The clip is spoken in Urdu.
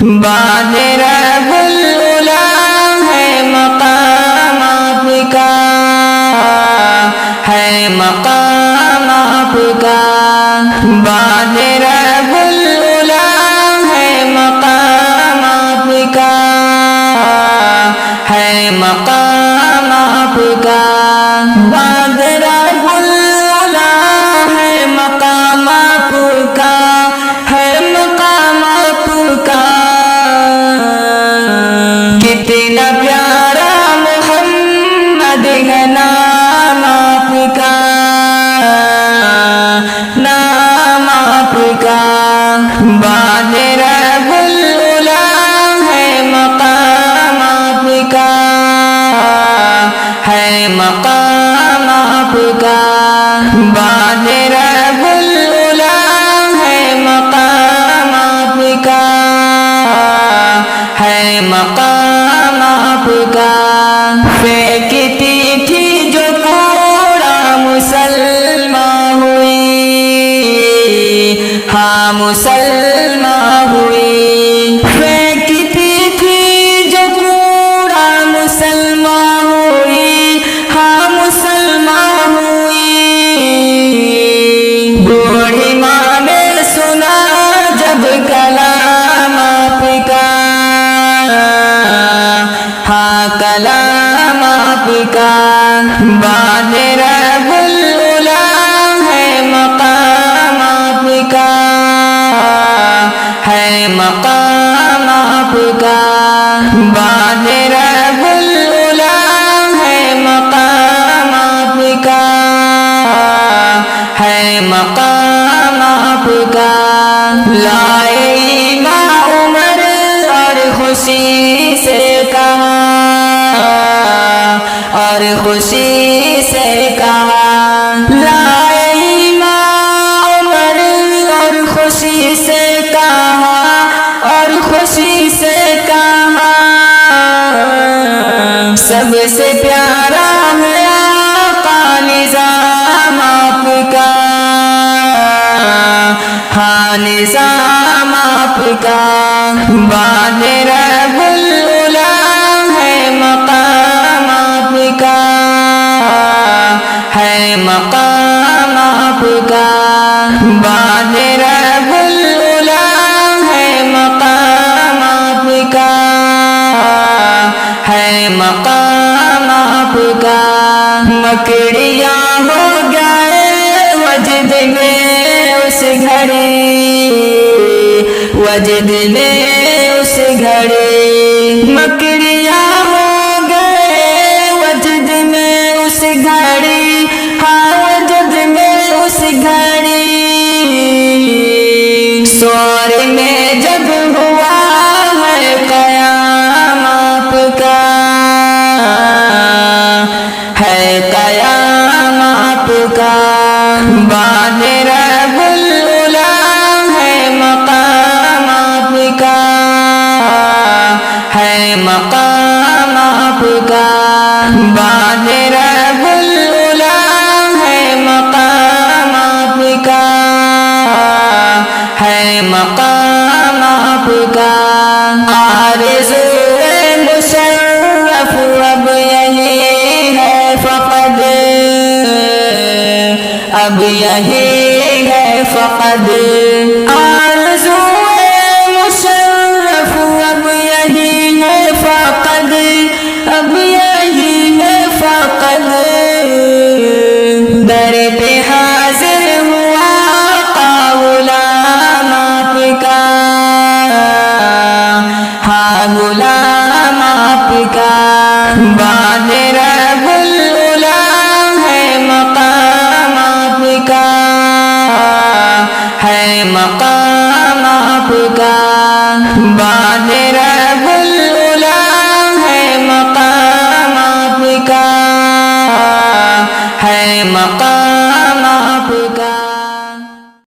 باد رب العلا ہے مقام آپ کا، ہے مقام آپ کا، باد رب العلا ہے مقام آپ کا، ہے مقام آپ کا، باد رب العلا ہے مقام آپ کا، ہے مقام آپ کا، کتنا پیارا محمد ہے نام آپ کا، نام آپ کا، باد رب العلا ہے مقام آپ کا، ہے مقام آپ کا، باد رب العلا ہے مقام آپ کا، ہے مقام آپ کا، پھینکتی تھی جو کوڑا مسلمان ہوئی، ہاں مسلمان ہوئی، پھینکتی تھی جو کوڑا مسلمان ہوئی، ہاں مسلمان ہوئی، بوڑھی ماں نے سنا جب کلام آپ کا، ہاں کلام آپ کا، باد رب العلا ہے مقام آپ کا، ہے مقام آپ کا، باد رب العلا ہے مقام آپ کا، ہے مقام آپ کا، لائے امام عمر اور خوشی سے کہا، اور خوشی سے کہا، لائے امام عمر اور خوشی سے کہا، اور خوشی سے کہا، سب سے پیارا ہے آقا نظام آپ کا، ہاں نظام آپ کا، باد رب العلا ہے مقام آپ کا، ہے مقام آپ کا، باد رب العلا ہے مقام آپ کا، ہے مقام آپ کا، مکڑیاں ہو گئے وجد میں اس گھڑی، وجد میں اس گھڑی، مکڑیاں ہو گئے وجد میں اس گھڑی، ہاں وجد میں اس گھڑی، سور میں جب ہوا ہے قیام آپ کا، ہے قیام آپ کا، باد رب العلا ہے مقام آپ کا، ہے مقام آپ کا، باد رب العلا ہے مقام آپ کا، ہے مقام آپ کا، آرزو مشرف اب یہی ہے فقط، اب یہی ہے فقط، آرزو مشرف اب یہی ہے فقط، اب یہی ہے فقط، در پہ حاضر ہوا آقا غلام آپ کا، ہاں غلام آپ کا، باد رب